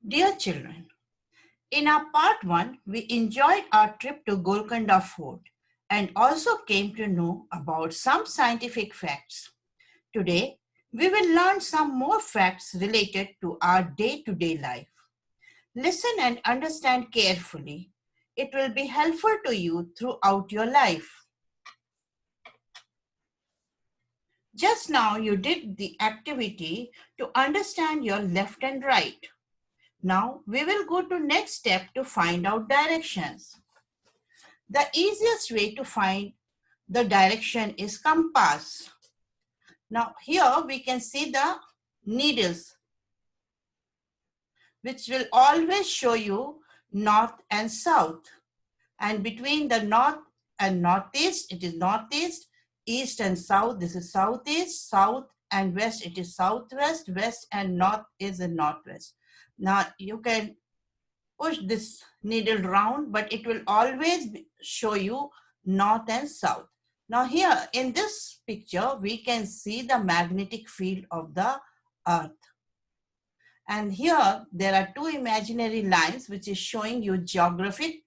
Dear children, in our part 1, we enjoyed our trip to Golconda Fort and also came to know about some scientific facts. Today, we will learn some more facts related to our day-to-day life. Listen and understand carefully. It will be helpful to you throughout your life. Just now, you did the activity to understand your left and right. Now, we will go to next step to find out directions. The easiest way to find the direction is compass. Now here we can see the needles which will always show you north and south. And between the north and northeast, it is northeast, east and south, this is southeast, south and west, it is southwest, west and north is the northwest. Now you can push this needle round, but it will always show you north and south. Now here in this picture, we can see the magnetic field of the earth. And here there are two imaginary lines which is showing you geographic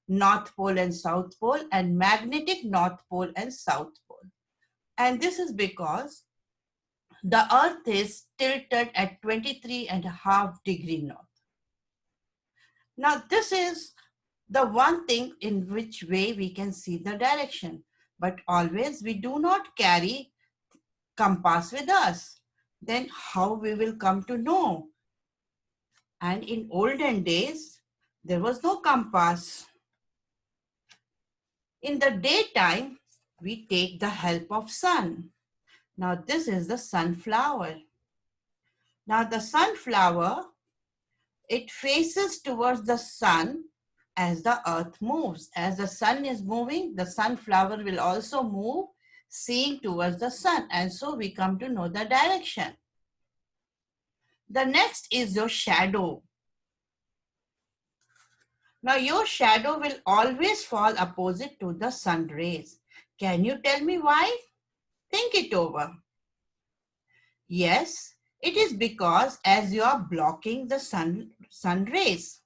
North Pole and South Pole and magnetic North Pole and South Pole. And this is because the earth is tilted at 23.5 degree north. Now this is the one thing in which way we can see the direction, but always we do not carry compass with us. Then how we will come to know? And in olden days, there was no compass. In the daytime, we take the help of sun. Now this is the sunflower. Now the sunflower, it faces towards the sun as the earth moves. As the sun is moving, the sunflower will also move, seeing towards the sun. And so we come to know the direction. The next is your shadow. Now your shadow will always fall opposite to the sun rays. Can you tell me why? Think it over. Yes, it is because as you are blocking the sun rays.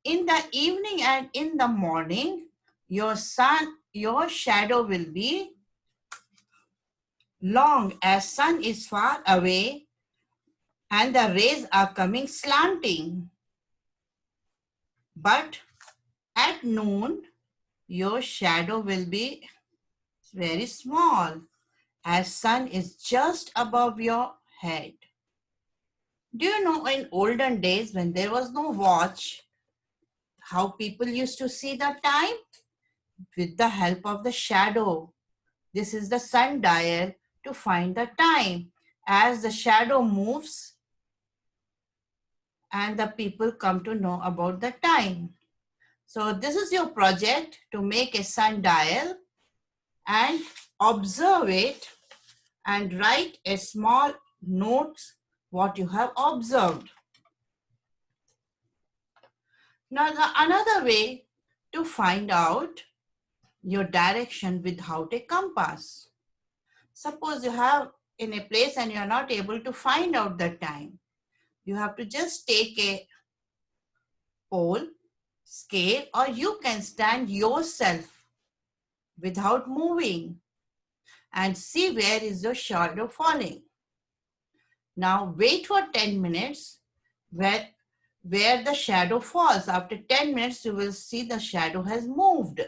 In the evening and in the morning, your shadow will be long as sun is far away and the rays are coming slanting. But at noon, your shadow will be very small as sun is just above your head. Do you know in olden days when there was no watch, how people used to see the time? With the help of the shadow. This is the sundial to find the time. As the shadow moves, and the people come to know about the time. So this is your project to make a sundial and observe it and write a small notes what you have observed. Now another way to find out your direction without a compass. Suppose you have in a place and you are not able to find out the time. You have to just take a pole, scale, or you can stand yourself without moving and see where is your shadow falling. Now wait for 10 minutes where the shadow falls. After 10 minutes, you will see the shadow has moved.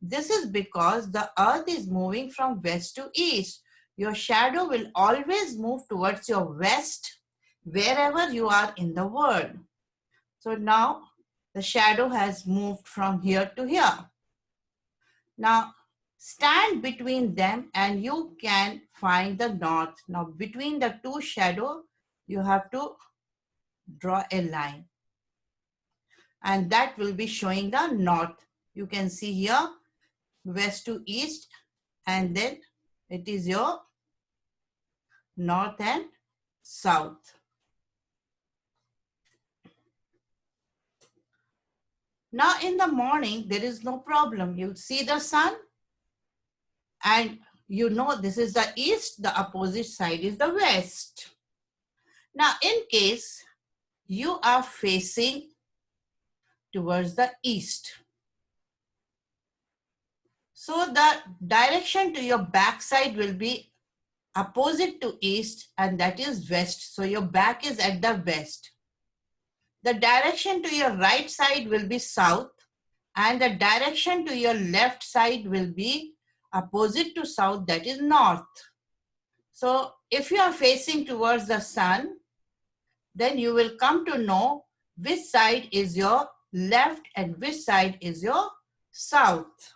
This is because the earth is moving from west to east. Your shadow will always move towards your west wherever you are in the world. So now the shadow has moved from here to here. Now stand between them and you can find the north. Now between the two shadows, you have to draw a line. And that will be showing the north. You can see here, west to east, and then it is your north and south. Now in the morning, there is no problem. You see the sun and you know this is the east, the opposite side is the west. Now in case you are facing towards the east. So the direction to your backside will be opposite to east, and that is west. So your back is at the west. The direction to your right side will be south, and the direction to your left side will be opposite to south, that is north. So if you are facing towards the sun, then you will come to know which side is your left and which side is your south.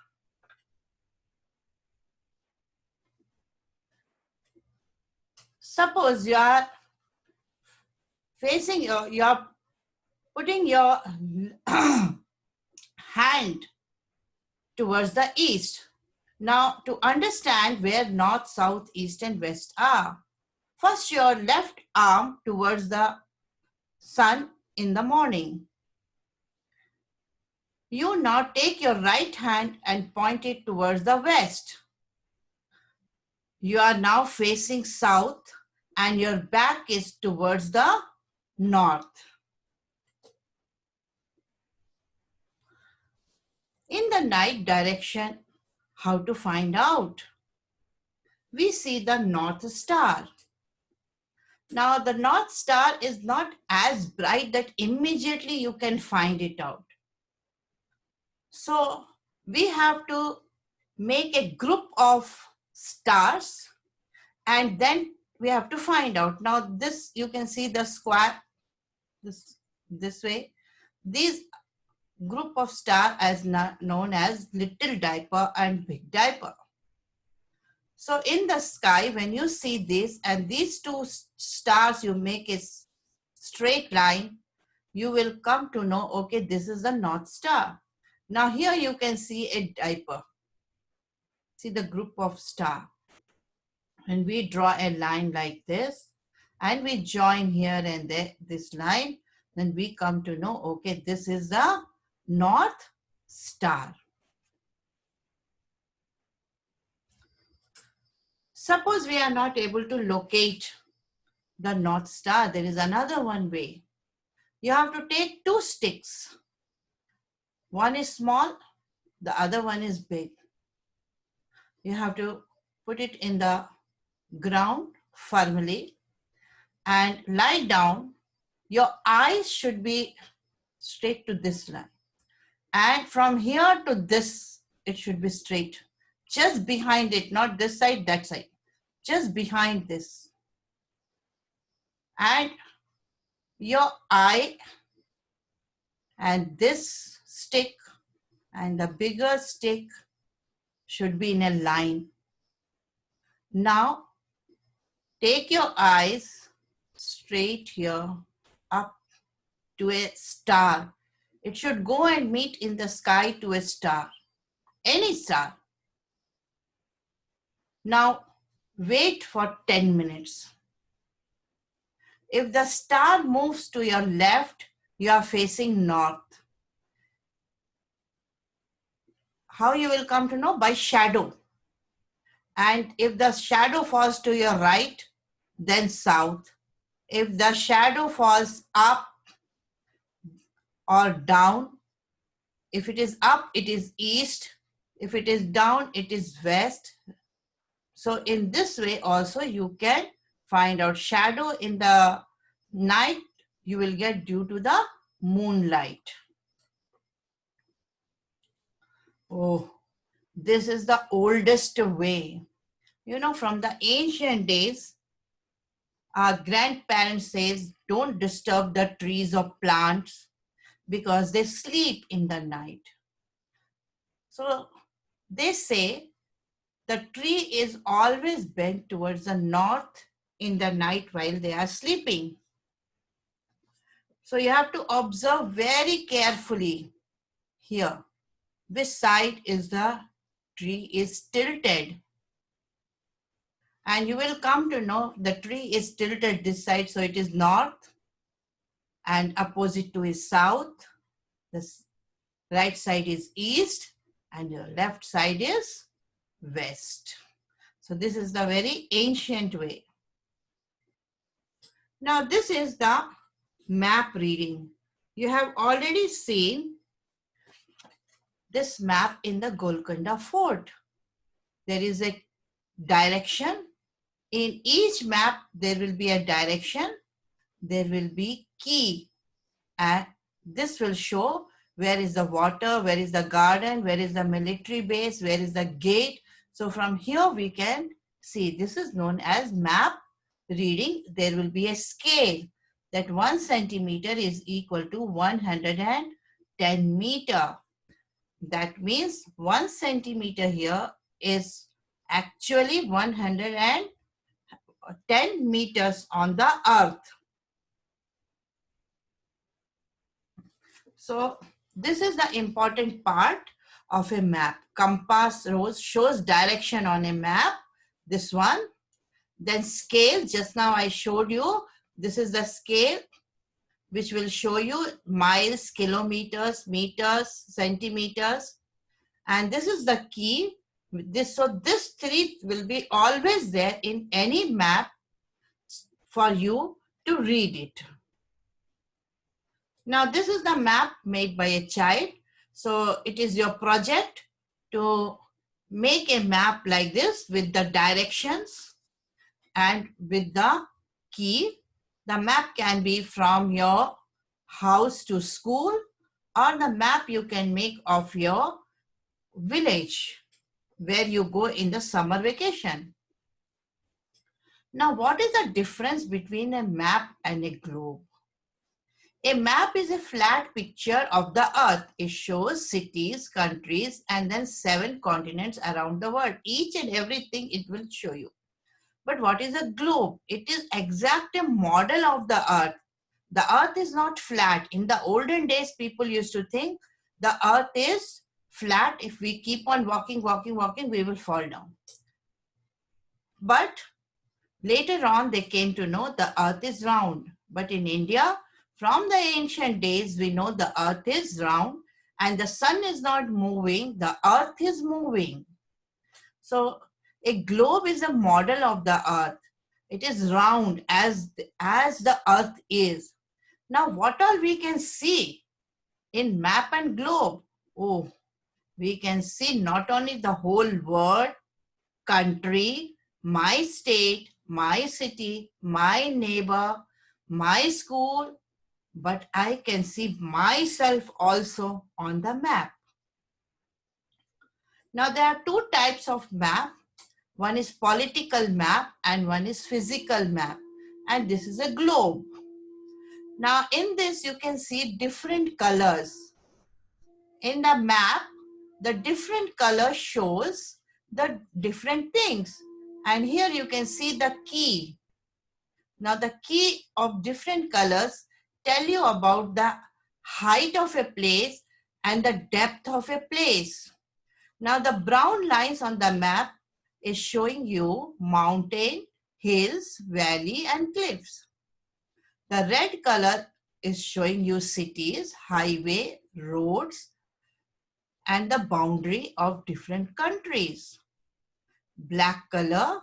Suppose you are facing you are putting your hand towards the east. Now, to understand where north, south, east, and west are, first your left arm towards the sun in the morning. You now take your right hand and point it towards the west. You are now facing south and your back is towards the north. In the night direction, how to find out? We see the North Star. Now the North Star is not as bright that immediately you can find it out. So we have to make a group of stars and then we have to find out. Now this, you can see the square this way. These group of star as known as Little Dipper and Big Dipper. So in the sky, when you see this and these two stars, you make a straight line, you will come to know, okay, this is the North Star. Now here you can see a Dipper. See the group of star. When we draw a line like this and we join here and there, this line, then we come to know, okay, this is the North Star. Suppose we are not able to locate the North Star, there is another one way. You have to take two sticks. One is small, the other one is big. You have to put it in the ground firmly and lie down. Your eyes should be straight to this line. And from here to this, it should be straight. Just behind it, not this side, that side. Just behind this. And your eye and this stick and the bigger stick should be in a line. Now, take your eyes straight here up to a star. It should go and meet in the sky to a star, any star. Now, wait for 10 minutes. If the star moves to your left, you are facing north. How you will come to know? By shadow. And if the shadow falls to your right, then south. If the shadow falls up or down, if it is up, it is east. If it is down, it is west. So in this way also you can find out shadow in the night you will get due to the moonlight. Oh, this is the oldest way. You know, from the ancient days, our grandparents says, don't disturb the trees or plants because they sleep in the night. So they say the tree is always bent towards the north in the night while they are sleeping. So you have to observe very carefully here which side is the tree is tilted. And you will come to know the tree is tilted this side, so it is north, and opposite to is south. The right side is east and your left side is west. So this is the very ancient way. Now this is the map reading. You have already seen this map in the Golconda Fort. There is a direction. In each map, there will be a direction. There will be key. And this will show where is the water, where is the garden, where is the military base, where is the gate. So from here we can see this is known as map reading. There will be a scale that 1 centimeter is equal to 110 meter. That means 1 centimeter here is actually 110 meters on the earth. So this is the important part of a map. Compass shows direction on a map. This one. Then scale, just now I showed you. This is the scale which will show you miles, kilometers, meters, centimeters. And this is the key. So this three will be always there in any map for you to read it. Now this is the map made by a child. So it is your project to make a map like this with the directions and with the key. The map can be from your house to school, or the map you can make of your village where you go in the summer vacation. Now, what is the difference between a map and a globe? A map is a flat picture of the earth. It shows cities, countries, and then 7 continents around the world. Each and everything it will show you. But what is a globe? It is exact a model of the earth. The earth is not flat. In the olden days, people used to think the earth is flat. If we keep on walking, we will fall down. But later on, they came to know the earth is round. But in India, from the ancient days, we know the earth is round and the sun is not moving, the earth is moving. So a globe is a model of the earth. It is round as the earth is. Now, what all we can see in map and globe? Oh, we can see not only the whole world, country, my state, my city, my neighbor, my school, but I can see myself also on the map. Now, there are 2 types of map. One is political map and one is physical map. And this is a globe. Now, in this, you can see different colors. In the map, the different color shows the different things. And here you can see the key. Now, the key of different colors tell you about the height of a place and the depth of a place. Now, the brown lines on the map is showing you mountain, hills, valley, and cliffs. The red color is showing you cities, highway, roads, and the boundary of different countries. Black color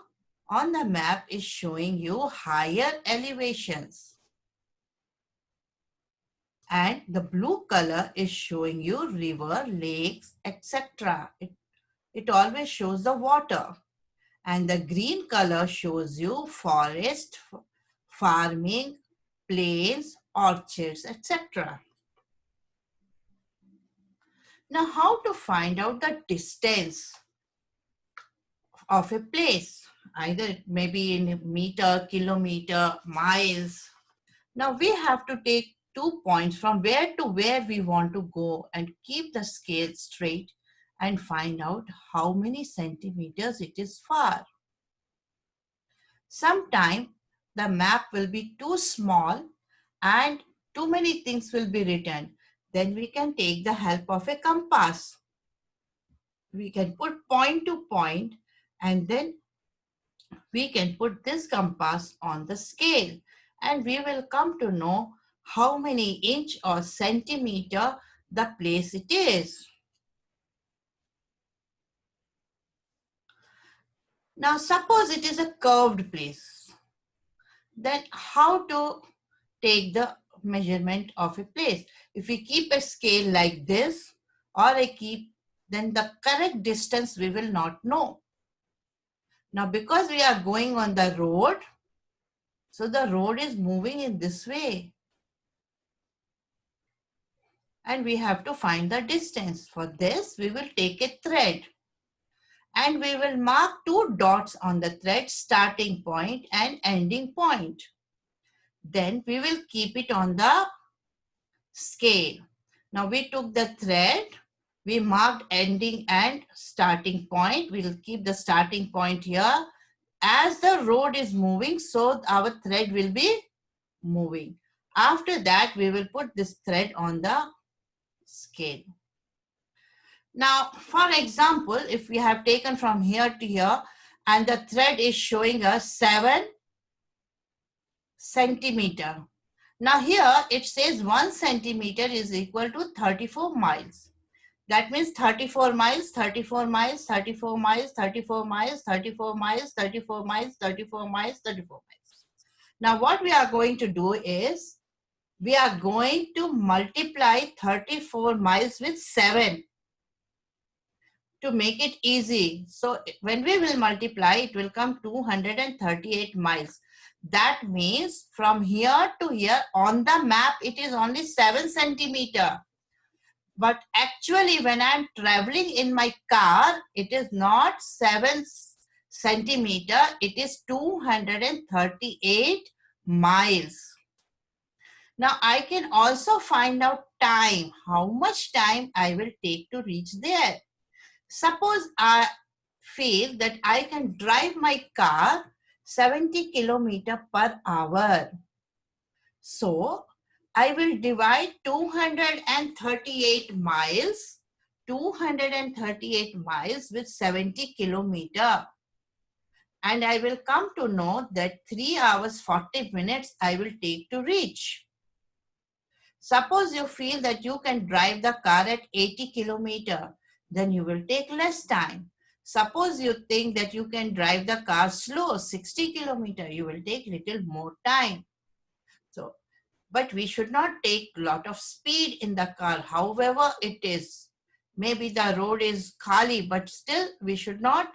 on the map is showing you higher elevations. And the blue color is showing you river, lakes, etc. It always shows the water. And the green color shows you forest, farming, plains, orchards, etc. Now, how to find out the distance of a place? Either it may be in meter, kilometer, miles. Now, we have to take 2 points from where to where we want to go and keep the scale straight and find out how many centimeters it is far. Sometime the map will be too small and too many things will be written. Then we can take the help of a compass. We can put point to point and then we can put this compass on the scale and we will come to know how many inch or centimeter the place it is. Now suppose it is a curved place. Then how to take the measurement of a place. If we keep a scale like this or then the correct distance we will not know. Now because we are going on the road, so the road is moving in this way. And we have to find the distance. For this, we will take a thread and we will mark 2 dots on the thread, starting point and ending point. Then we will keep it on the scale. Now we took the thread, we marked ending and starting point. We will keep the starting point here. As the road is moving, so our thread will be moving. After that, we will put this thread on the scale. Now, for example, if we have taken from here to here and the thread is showing us 7 centimeter. Now here it says 1 centimeter is equal to 34 miles. That means 34 miles, 34 miles, 34 miles, 34 miles, 34 miles, 34 miles, 34 miles, 34 miles. Now what we are going to do is, we are going to multiply 34 miles with 7 to make it easy. So when we will multiply, it will come 238 miles. That means from here to here on the map, it is only 7 centimeter. But actually when I'm traveling in my car, it is not 7 centimeter, it is 238 miles. Now I can also find out time, how much time I will take to reach there. Suppose I feel that I can drive my car 70 kilometers per hour. So I will divide 238 miles with 70 kilometers. And I will come to know that 3 hours 40 minutes I will take to reach. Suppose you feel that you can drive the car at 80 kilometers, then you will take less time. Suppose you think that you can drive the car slow, 60 kilometers, you will take little more time. So, but we should not take a lot of speed in the car, however it is. Maybe the road is khali, but still we should not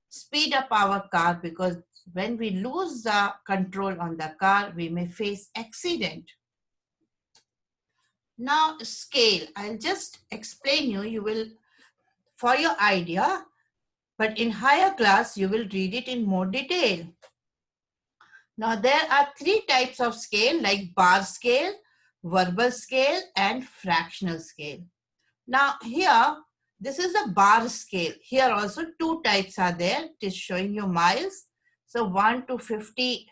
speed up our car, because when we lose the control on the car, we may face accident. Now scale, I'll just explain you will, for your idea, but in higher class, you will read it in more detail. Now there are 3 types of scale, like bar scale, verbal scale and fractional scale. Now here, this is a bar scale. Here also 2 types are there. It is showing you miles. So 1 to 50,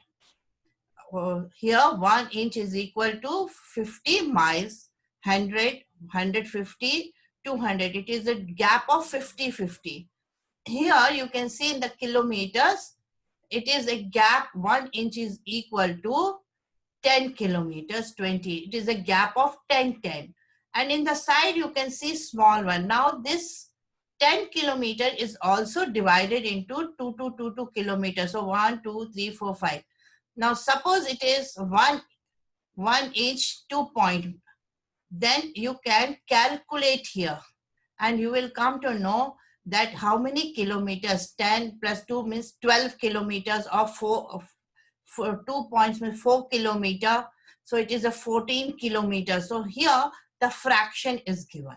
here 1 inch is equal to 50 miles, 100, 150, 200. It is a gap of 50-50. Here you can see in the kilometers, it is a gap, 1 inch is equal to 10 kilometers, 20. It is a gap of 10. And in the side you can see small one. Now this 10 kilometer is also divided into 2 kilometers. So 1, 2, 3, 4, 5. Now suppose it is 1 inch 2 point. Then you can calculate here and you will come to know that how many kilometers. 10 plus 2 means 12 kilometers, or 2 points means 4 kilometers. So it is a 14 kilometers. So here the fraction is given.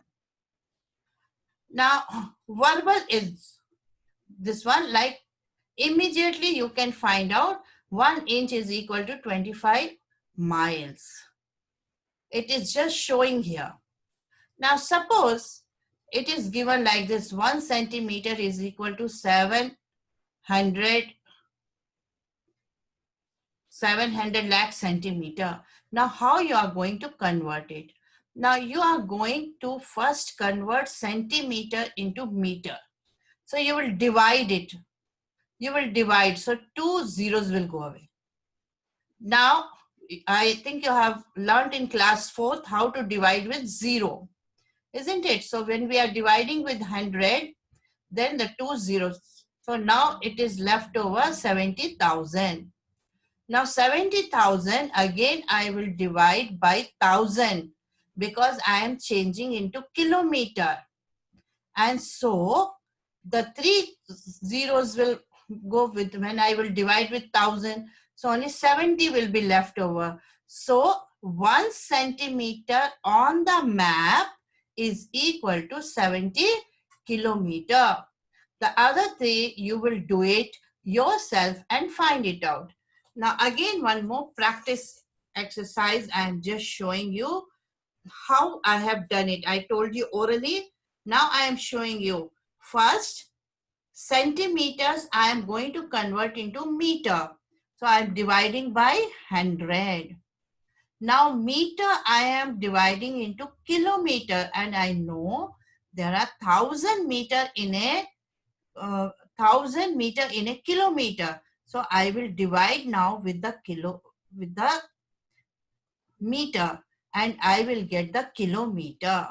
Now verbal is this one, like immediately you can find out 1 inch is equal to 25 miles. It is just showing here. Now suppose it is given like this, 1 centimeter is equal to 700 lakh centimeter. Now how you are going to convert it? Now you are going to first convert centimeter into meter. So you will divide it. You will divide. So 2 zeros will go away. Now I think you have learned in class 4th how to divide with 0. Isn't it? So when we are dividing with 100, then the 2 zeros. So now it is left over 70,000. Now 70,000, again I will divide by 1000 because I am changing into kilometer. And so the three zeros will go with, when I will divide with 1000, so only 70 will be left over. So 1 centimeter on the map is equal to 70 kilometer. The other three, you will do it yourself and find it out. Now again, one more practice exercise. I am just showing you how I have done it. I told you orally. Now I am showing you. First, centimeters I am going to convert into meter. So I am dividing by 100. Now meter I am dividing into kilometer, and I know there are 1000 meter in a 1000 meter in a kilometer. So I will divide now with the meter, and I will get the kilometer.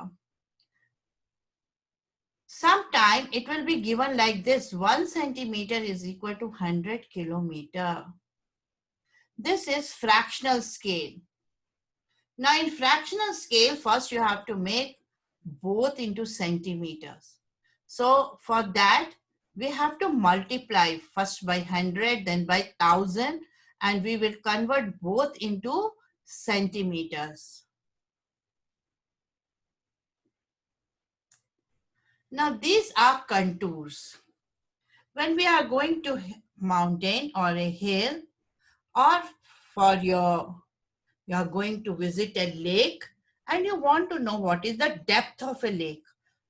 Sometime it will be given like this: 1 centimeter is equal to 100 kilometer. This is fractional scale. Now in fractional scale, first you have to make both into centimeters. So for that, we have to multiply first by 100, then by 1000, and we will convert both into centimeters. Now these are contours. When we are going to mountain or a hill, or for you are going to visit a lake and you want to know what is the depth of a lake,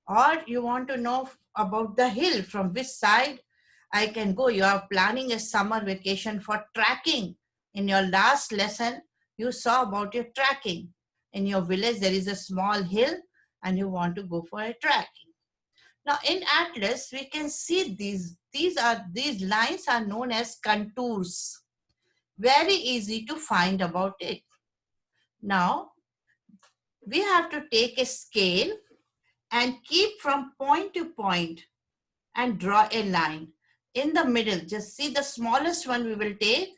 or you want to know about the hill, from which side I can go. You are planning a summer vacation for trekking. In your last lesson, you saw about your trekking. In your village, there is a small hill and you want to go for a trekking. Now in Atlas, we can see these lines are known as contours. Very easy to find about it. Now we have to take a scale and keep from point to point and draw a line. In the middle, just see the smallest one we will take,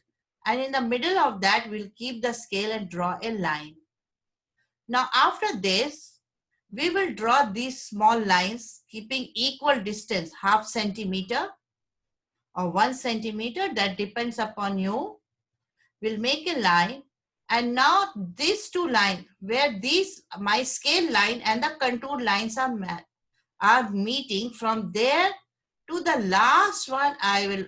and in the middle of that we'll keep the scale and draw a line. Now after this, we will draw these small lines keeping equal distance, half centimeter or 1 centimeter, that depends upon you. We'll make a line, and now these two lines, where these, my scale line and the contour lines are meeting, from there to the last one I will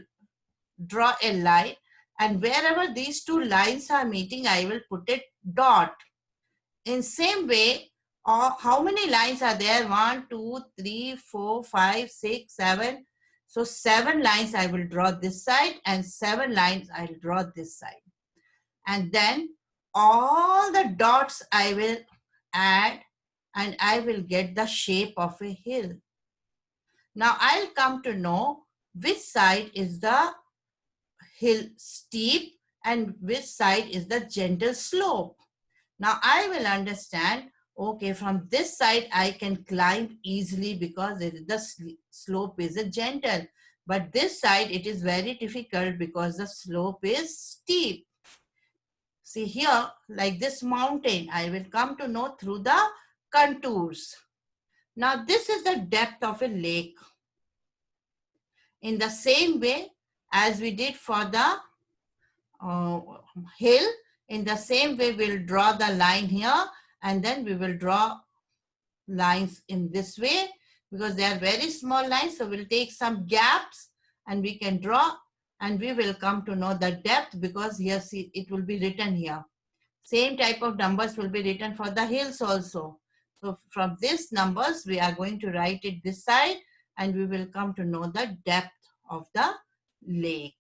draw a line, and wherever these two lines are meeting I will put a dot. In same way, how many lines are there? 1, 2, 3, 4, 5, 6, 7. So 7 lines I will draw this side, and 7 lines I will draw this side. And then all the dots I will add, and I will get the shape of a hill. Now I'll come to know which side is the hill steep and which side is the gentle slope. Now I will understand, okay, from this side I can climb easily because the slope is a gentle. But this side it is very difficult because the slope is steep. See here, like this mountain, I will come to know through the contours. Now this is the depth of a lake. In the same way as we did for the hill, in the same way we'll draw the line here, and then we will draw lines in this way because they are very small lines. So we'll take some gaps and we can draw, and we will come to know the depth because here, see, it will be written here. Same type of numbers will be written for the hills also. So from these numbers, we are going to write it this side, and we will come to know the depth of the lake.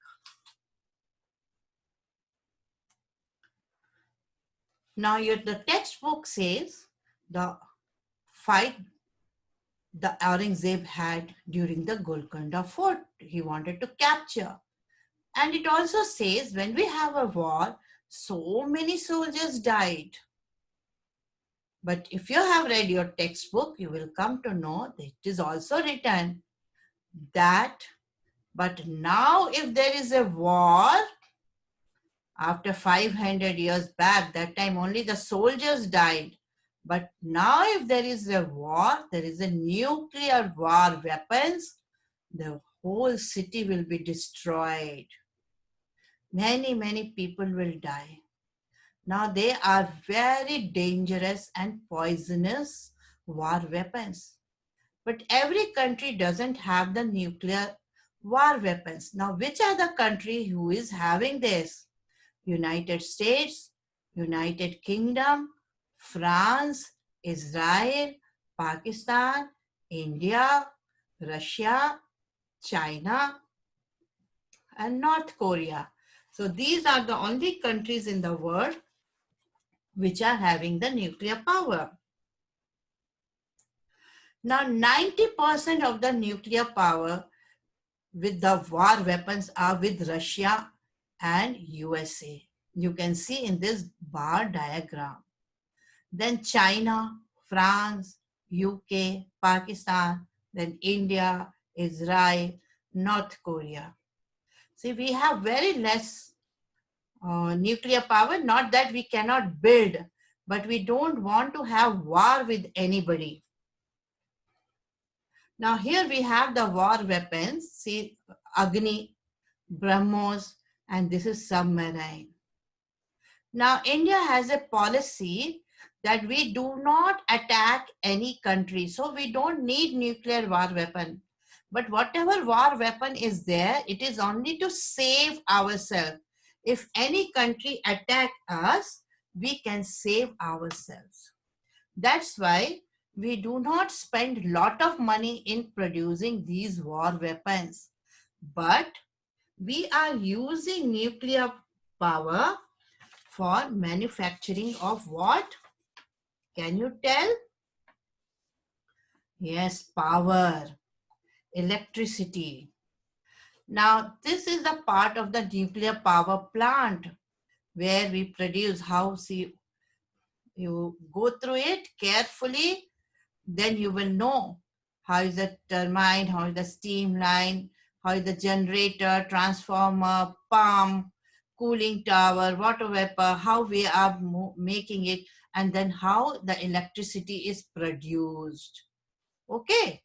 Now the textbook says the fight the Aurangzeb had during the Golconda fort he wanted to capture. And it also says when we have a war, so many soldiers died. But if you have read your textbook, you will come to know that it is also written that, but now if there is a war, After 500 years back, that time only the soldiers died. But now if there is a war, there is a nuclear war weapons, the whole city will be destroyed. Many people will die. Now they are very dangerous and poisonous war weapons. But every country doesn't have the nuclear war weapons. Now, which are the country who is having this? United States, United Kingdom, France, Israel, Pakistan, India, Russia, China, and North Korea. So these are the only countries in the world which are having the nuclear power. Now 90% of the nuclear power with the war weapons are with Russia and USA. You can see in this bar diagram. Then China, France, UK, Pakistan, then India, Israel, North Korea. See, we have very less nuclear power, not that we cannot build, but we don't want to have war with anybody. Now here we have the war weapons. See, Agni, BrahMos, and this is submarine. Now India has a policy that we do not attack any country. So we don't need nuclear war weapon. But whatever war weapon is there, it is only to save ourselves. If any country attack us, we can save ourselves. That's why we do not spend lot of money in producing these war weapons. But we are using nuclear power for manufacturing of what? Can you tell? Yes, power, electricity. Now, this is the part of the nuclear power plant where we produce how, see, you go through it carefully, then you will know how is the turbine, how is the steam line, how is the generator, transformer, pump, cooling tower, water vapor, how we are making it, and then how the electricity is produced. Okay,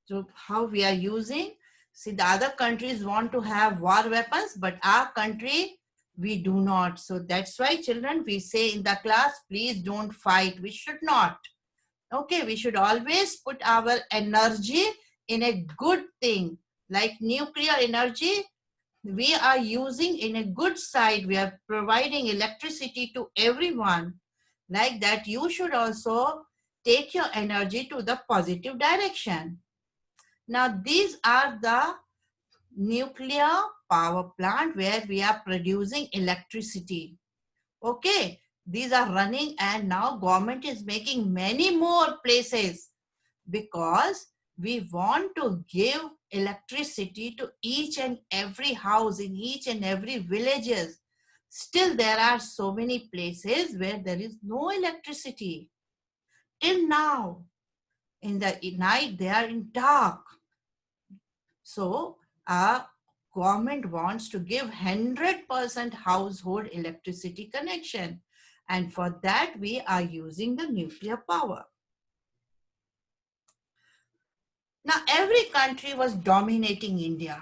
so how we are using. See, the other countries want to have war weapons, but our country, we do not. So that's why, children, we say in the class, please don't fight. We should not. Okay, we should always put our energy in a good thing. Like nuclear energy, we are using in a good side. We are providing electricity to everyone. Like that, you should also take your energy to the positive direction. Now, these are the nuclear power plant where we are producing electricity. Okay, these are running, and now government is making many more places because we want to give electricity to each and every house in each and every villages. Still, there are so many places where there is no electricity. Till now, in the night, they are in dark. So, our government wants to give 100% household electricity connection. And for that, we are using the nuclear power. Now, every country was dominating India,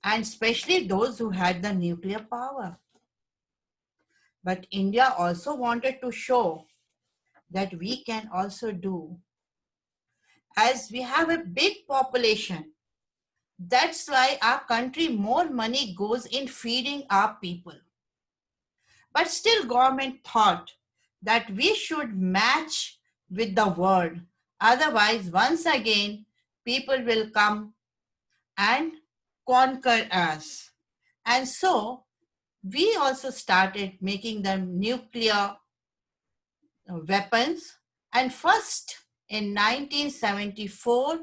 and especially those who had the nuclear power. But India also wanted to show that we can also do. As we have a big population, that's why our country more money goes in feeding our people. But still government thought that we should match with the world. Otherwise, once again, people will come and conquer us. And so we also started making the nuclear weapons. And first in 1974,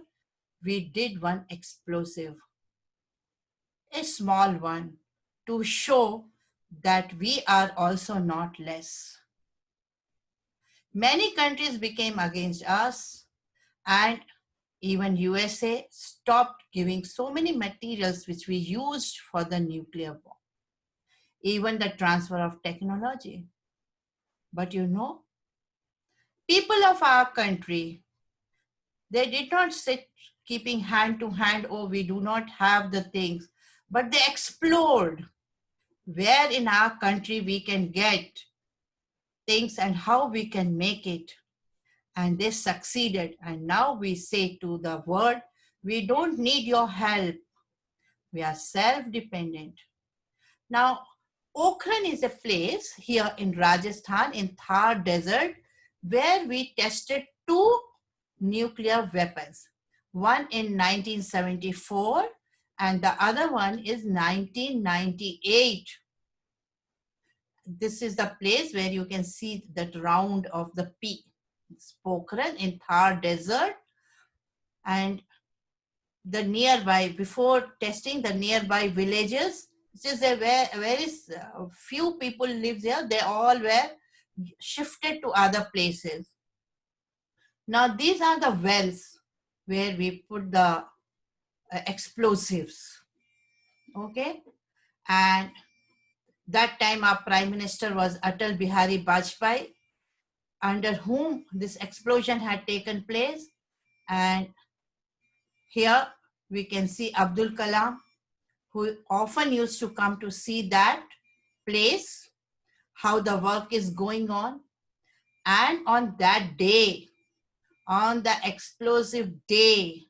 we did one explosive, a small one, to show that we are also not less. Many countries became against us, and even USA stopped giving so many materials which we used for the nuclear bomb. even the transfer of technology. But you know, people of our country, they did not sit keeping hand to hand, oh, we do not have the things, but they explored where in our country we can get things and how we can make it. And they succeeded. And now we say to the world, we don't need your help. We are self-dependent. Now, Pokhran is a place here in Rajasthan in Thar Desert where we tested two nuclear weapons. One in 1974 and the other one is 1998. This is the place where you can see that round of the P. It's Pokhran in Thar Desert. And the nearby, before testing the nearby villages, which is a very few people live there, they all were shifted to other places. Now these are the wells where we put the explosives, okay? And that time our Prime Minister was Atal Bihari Vajpayee, under whom this explosion had taken place. And here we can see Abdul Kalam, who often used to come to see that place, how the work is going on. And on that day, on the explosive day,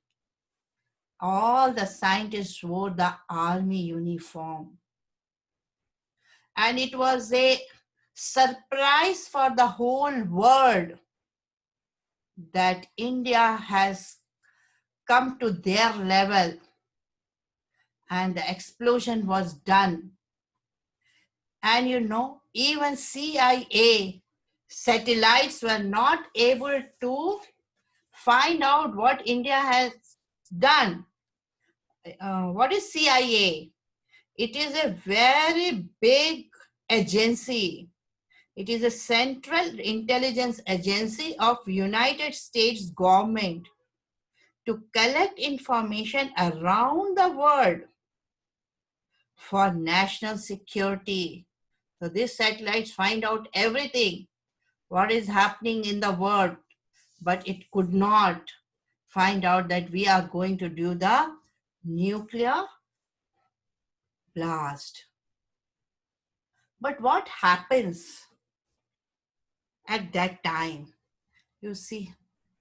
all the scientists wore the army uniform. And it was a surprise for the whole world that India has come to their level and the explosion was done. And you know, even CIA satellites were not able to find out what India has done. What is CIA? It is a very big agency. It is a central intelligence agency of United States government to collect information around the world for national security. So these satellites find out everything, what is happening in the world, but it could not find out that we are going to do the nuclear blast. But what happens at that time? You see,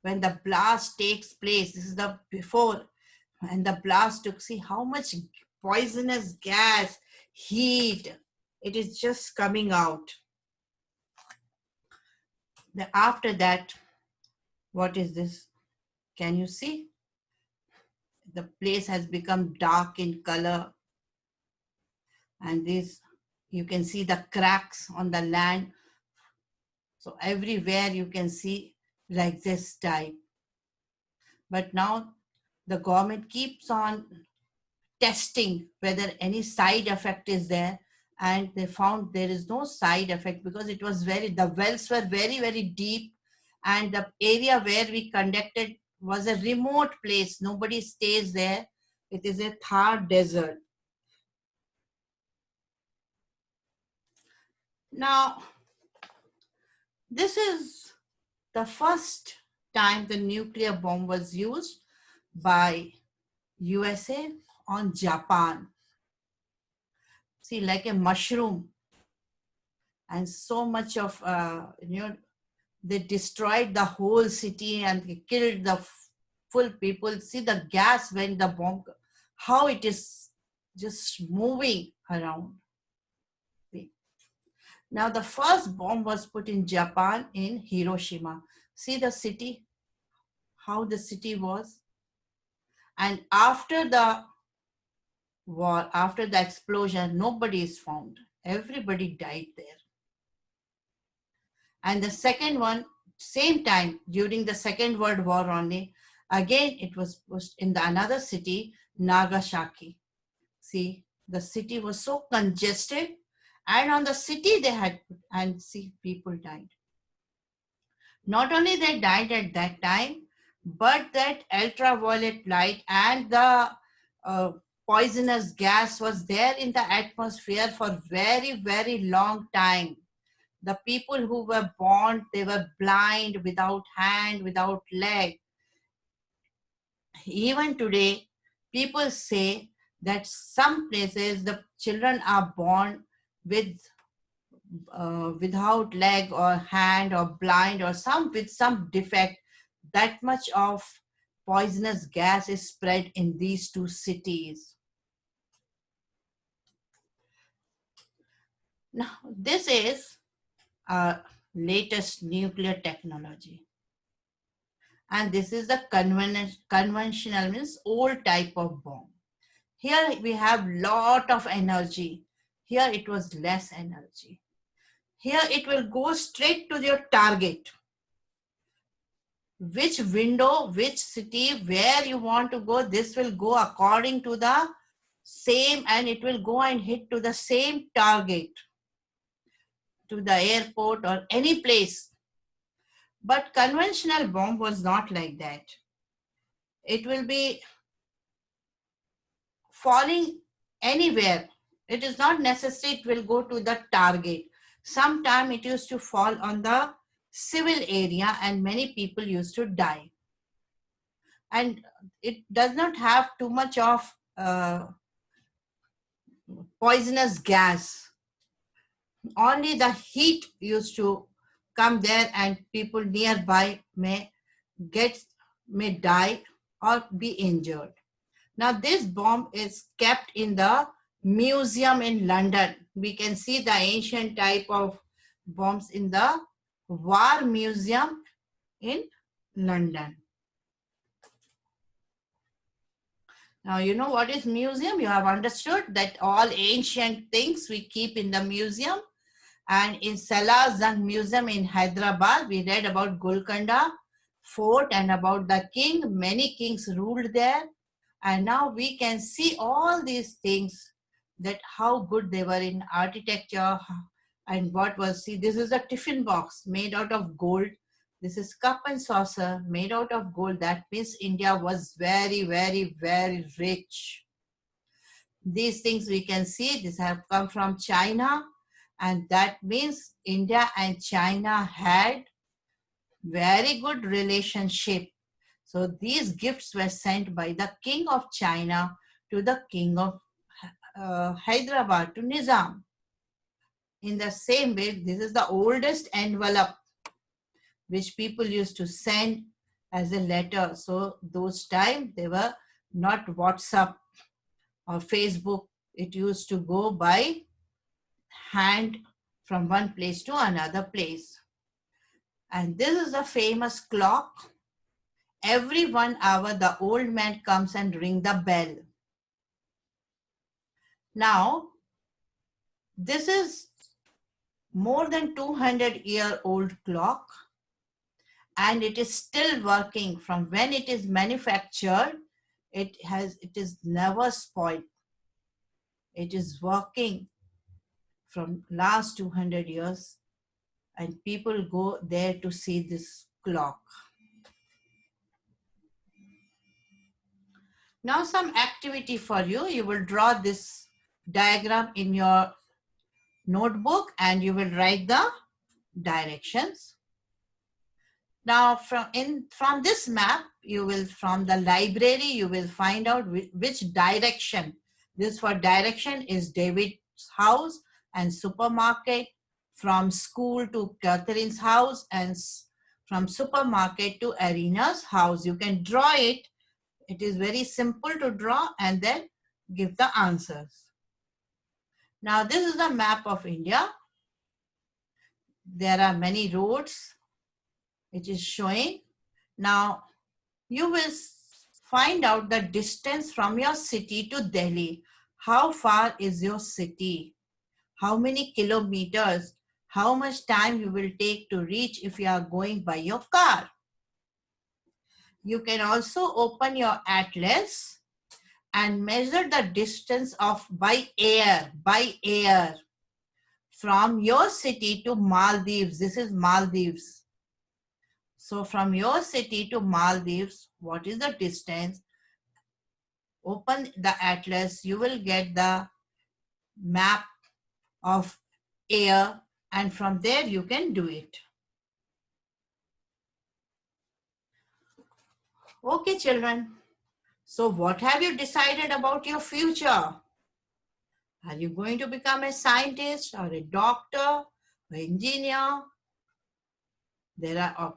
when the blast takes place, this is the before, and the blast took, see how much poisonous gas, heat, it is just coming out. After that, what is this? Can you see? The place has become dark in color. And this, you can see the cracks on the land. So everywhere you can see like this type. But now the government keeps on testing whether any side effect is there. And they found there is no side effect because it was the wells were very, very deep. And the area where we conducted was a remote place. Nobody stays there. It is a Thar desert. Now, this is the first time the nuclear bomb was used by USA on Japan. See, like a mushroom. And so much of, they destroyed the whole city and they killed the full people. See the gas when the bomb, how it is just moving around. Now the first bomb was put in Japan in Hiroshima. See the city, how the city was. And after the war, after the explosion, nobody is found. Everybody died there. And the second one, same time, during the Second World War only, again it was pushed in another city, Nagasaki. See, the city was so congested, and on the city they had, and see, people died. Not only they died at that time, but that ultraviolet light and the poisonous gas was there in the atmosphere for very, very long time. The people who were born, they were blind, without hand, without leg. Even today, people say that some places the children are born with without leg or hand or blind or some with some defect. That much of poisonous gas is spread in these two cities. Now, this is our latest nuclear technology. And this is the conventional, means old type of bomb. Here we have lot of energy. Here it was less energy. Here it will go straight to your target. Which window, which city, where you want to go, this will go according to the same, and it will go and hit to the same target, to the airport or any place. But conventional bomb was not like that. It will be falling anywhere. It is not necessary it will go to the target. Sometime it used to fall on the civil area and many people used to die. And it does not have too much of poisonous gas. Only the heat used to come there and people nearby may die or be injured. Now this bomb is kept in the museum in London. We can see the ancient type of bombs in the War Museum in London. Now you know what is museum. You have understood that all ancient things we keep in the museum. And in Salar Jung Museum in Hyderabad, we read about Golconda Fort and about the king. Many kings ruled there. And now we can see all these things, that how good they were in architecture and what was, see, this is a tiffin box made out of gold. This is cup and saucer made out of gold. That means India was very, very, very rich. These things we can see, these have come from China, and that means India and China had very good relationship. So these gifts were sent by the king of China to the king of Hyderabad, to Nizam. In the same way, this is the oldest envelope which people used to send as a letter. So those times they were not WhatsApp or Facebook. It used to go by hand from one place to another place. And this is a famous clock. Every 1 hour, the old man comes and ring the bell. Now, this is more than 200-year-old clock, and it is still working. From when it is manufactured, it is never spoiled. It is working from last 200 years, and people go there to see this clock. Now some activity for you. You will draw this diagram in your notebook and you will write the directions. Now from this map, you will, from the library, you will find out which direction. This for direction is David's house and supermarket, from school to Catherine's house, and from supermarket to Arina's house. You can draw it. It is very simple to draw and then give the answers. Now this is the map of India. There are many roads. It is showing. Now you will find out the distance from your city to Delhi. How far is your city? How many kilometers? How much time you will take to reach if you are going by your car? You can also open your atlas and measure the distance of by air from your city to Maldives. This is Maldives. So from your city to Maldives, what is the distance? open the atlas, you will get the map of air, and from there you can do it. Okay, children. So what have you decided about your future? Are you going to become a scientist or a doctor or engineer? There are,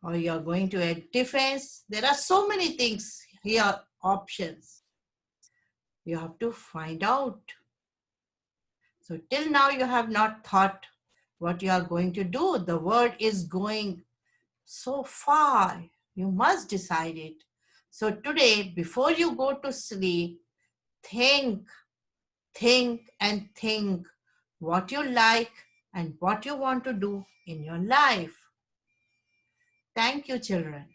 or you're going to a defense. There are so many things here, options. You have to find out. So till now you have not thought what you are going to do. The world is going so far. You must decide it. So today, before you go to sleep, think, and think what you like and what you want to do in your life. Thank you, children.